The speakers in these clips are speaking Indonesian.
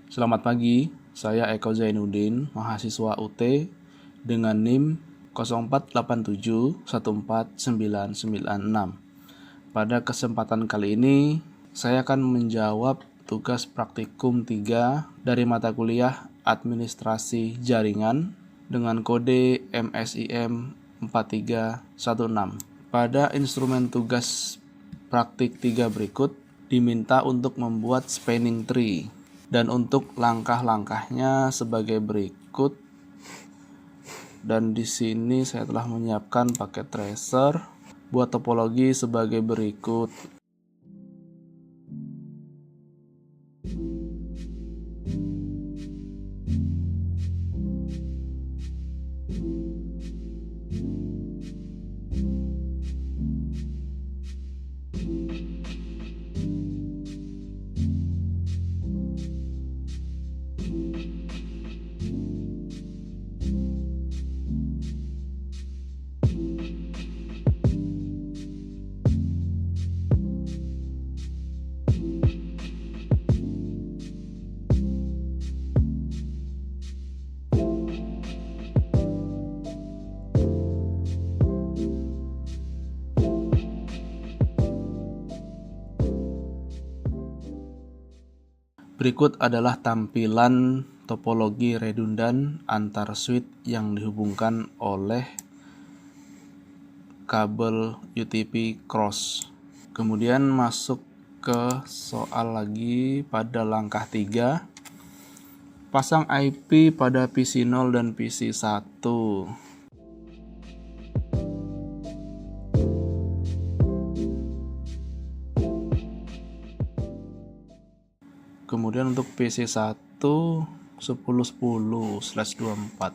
Selamat pagi, saya Eko Zainuddin, mahasiswa UT dengan NIM 0487149996. Pada kesempatan kali ini, saya akan menjawab tugas praktikum 3 dari mata kuliah Administrasi Jaringan dengan kode MSIM 4316. Pada instrumen tugas praktik 3 berikut, diminta untuk membuat spanning tree. Dan untuk langkah-langkahnya sebagai berikut. Dan di sini saya telah menyiapkan paket tracer buat topologi sebagai berikut. Berikut adalah tampilan topologi redundan antar switch yang dihubungkan oleh kabel UTP cross. Kemudian masuk ke soal lagi pada langkah 3. Pasang IP pada PC0 dan PC1. Kemudian untuk PC1 1010/24.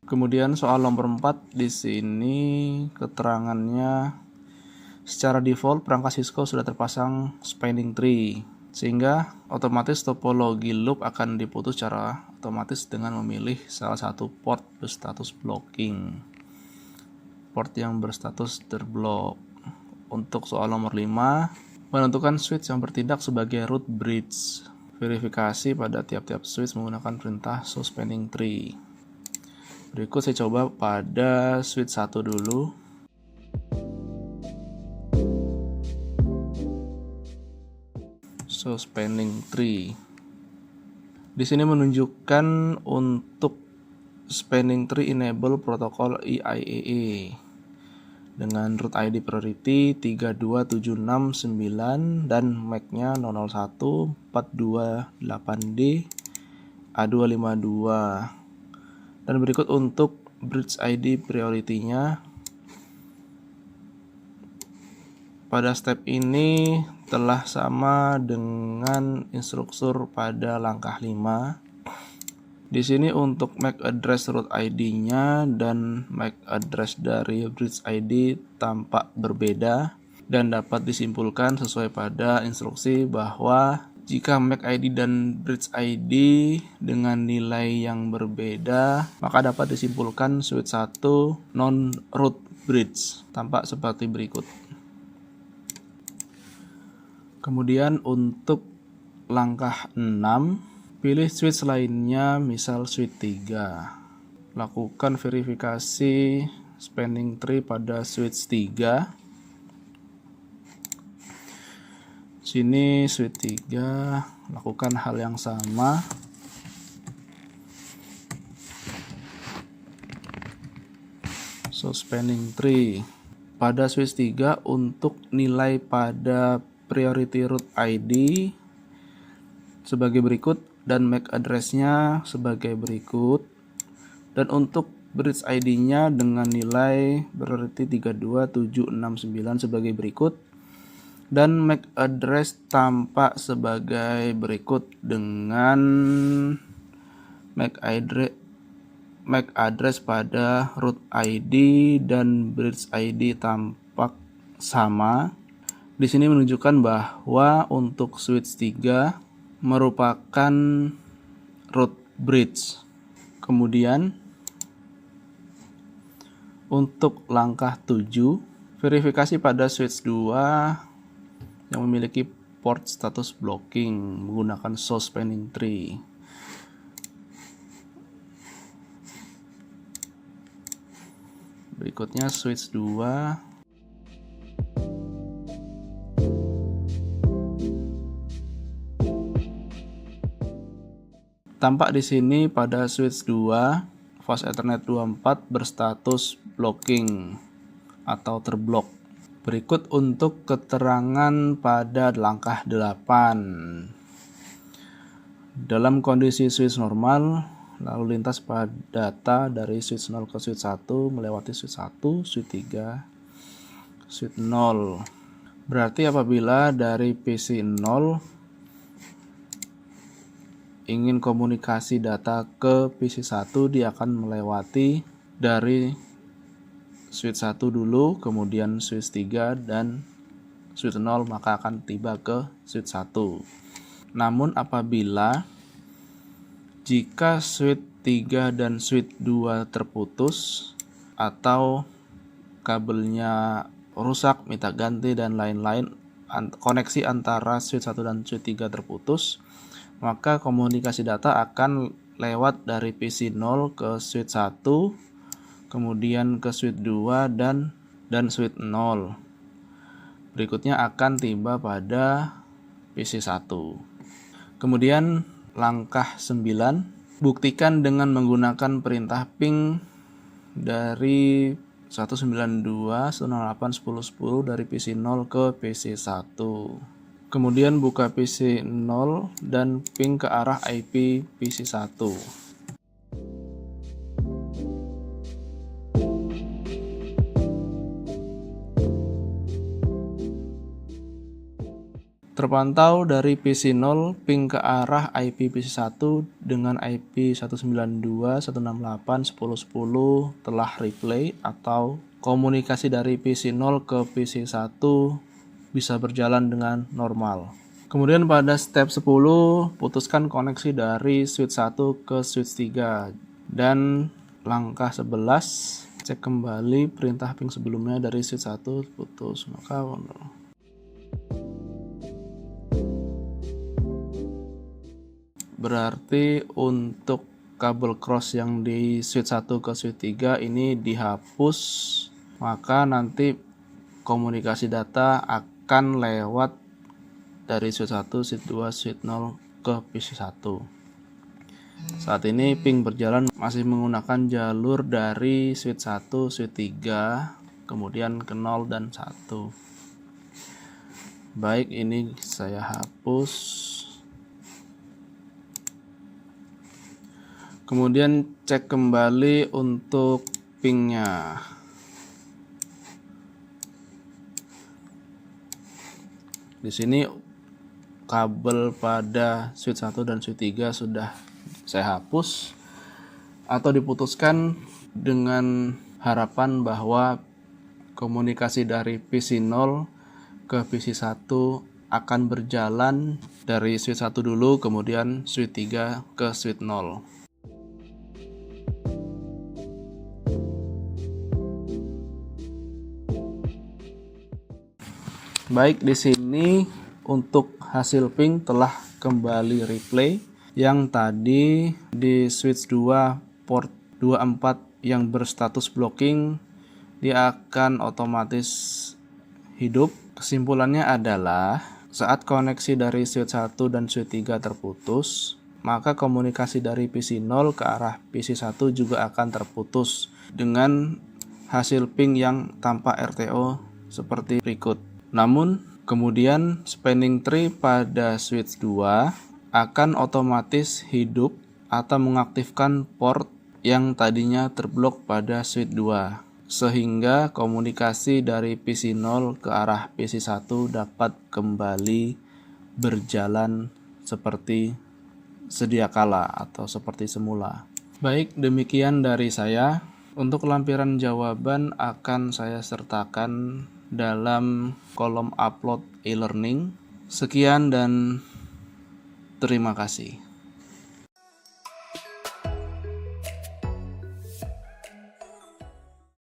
Kemudian soal nomor 4 di sini keterangannya secara default perangkat Cisco sudah terpasang spanning tree sehingga otomatis topologi loop akan diputus secara otomatis dengan memilih salah satu port berstatus blocking, port yang berstatus terblok. Untuk soal nomor 5, menentukan switch yang bertindak sebagai root bridge. Verifikasi pada tiap-tiap switch menggunakan perintah show spanning tree. Berikut saya coba pada switch 1 dulu. Show spanning tree. Di sini menunjukkan untuk spanning tree enable protokol IAEE dengan root ID priority 32769 dan MAC-nya 0014288D A252. Dan berikut untuk bridge ID priority-nya. Pada step ini telah sama dengan instruktur pada langkah 5. Di sini untuk MAC address root ID-nya dan MAC address dari bridge ID tampak berbeda dan dapat disimpulkan sesuai pada instruksi bahwa jika MAC ID dan bridge ID dengan nilai yang berbeda, maka dapat disimpulkan switch 1 non-root bridge. Tampak seperti berikut. Kemudian untuk langkah 6, pilih switch lainnya, misal switch 3. Lakukan verifikasi spanning tree pada switch 3. Sini switch 3, lakukan hal yang sama. So spanning tree pada switch 3 untuk nilai pada priority root ID sebagai berikut dan MAC address-nya sebagai berikut. Dan untuk bridge ID-nya dengan nilai priority 32769 sebagai berikut. Dan MAC address tampak sebagai berikut dengan MAC address pada root ID dan bridge ID tampak sama. Di sini menunjukkan bahwa untuk switch 3 merupakan root bridge. Kemudian untuk langkah 7, verifikasi pada switch 2 yang memiliki port status blocking menggunakan source spanning tree. Berikutnya switch 2. Tampak di sini pada switch 2, fast Ethernet 24 berstatus blocking atau terblok. Berikut untuk keterangan pada langkah 8. Dalam kondisi switch normal, lalu lintas pada data dari switch 0 ke switch 1 melewati switch 1, switch 3, switch 0. Berarti apabila dari PC 0 ingin komunikasi data ke PC 1, dia akan melewati dari switch 1 dulu, kemudian switch 3 dan switch 0, maka akan tiba ke switch 1. Namun apabila jika switch 3 dan switch 2 terputus atau kabelnya rusak, minta ganti dan lain-lain, koneksi antara switch 1 dan switch 3 terputus, maka komunikasi data akan lewat dari PC 0 ke switch 1, kemudian ke switch 2 dan switch 0. Berikutnya akan tiba pada PC 1. Kemudian langkah 9, buktikan dengan menggunakan perintah ping dari 192.168.10.10 dari PC 0 ke PC 1. Kemudian buka PC 0 dan ping ke arah IP PC 1. Terpantau dari PC 0 ping ke arah IP PC 1 dengan IP 192.168.10.10 telah replay atau komunikasi dari PC 0 ke PC 1 bisa berjalan dengan normal. Kemudian pada step 10, putuskan koneksi dari switch 1 ke switch 3. Dan langkah 11, cek kembali perintah ping sebelumnya dari switch 1 putus. Maka berarti untuk kabel cross yang di switch 1 ke switch 3 ini dihapus, maka nanti komunikasi data akan lewat dari switch 1, switch 2, switch 0 ke PC 1. Saat ini ping berjalan masih menggunakan jalur dari switch 1, switch 3, kemudian ke 0 dan 1. Baik, ini saya hapus. Kemudian cek kembali untuk pingnya. Di sini kabel pada switch 1 dan switch 3 sudah saya hapus atau diputuskan dengan harapan bahwa komunikasi dari PC 0 ke PC 1 akan berjalan dari switch 1 dulu, kemudian switch 3 ke switch 0. Baik, di sini untuk hasil ping telah kembali replay. Yang tadi di switch 2 port 24 yang berstatus blocking, dia akan otomatis hidup. Kesimpulannya adalah saat koneksi dari switch 1 dan switch 3 terputus, maka komunikasi dari PC 0 ke arah PC 1 juga akan terputus dengan hasil ping yang tanpa RTO seperti berikut. Namun, kemudian spanning tree pada switch 2 akan otomatis hidup atau mengaktifkan port yang tadinya terblok pada switch 2, sehingga komunikasi dari PC 0 ke arah PC 1 dapat kembali berjalan seperti sedia kala atau seperti semula. Baik, demikian dari saya. Untuk lampiran jawaban akan saya sertakan dalam kolom upload e-learning. Sekian dan Terima kasih.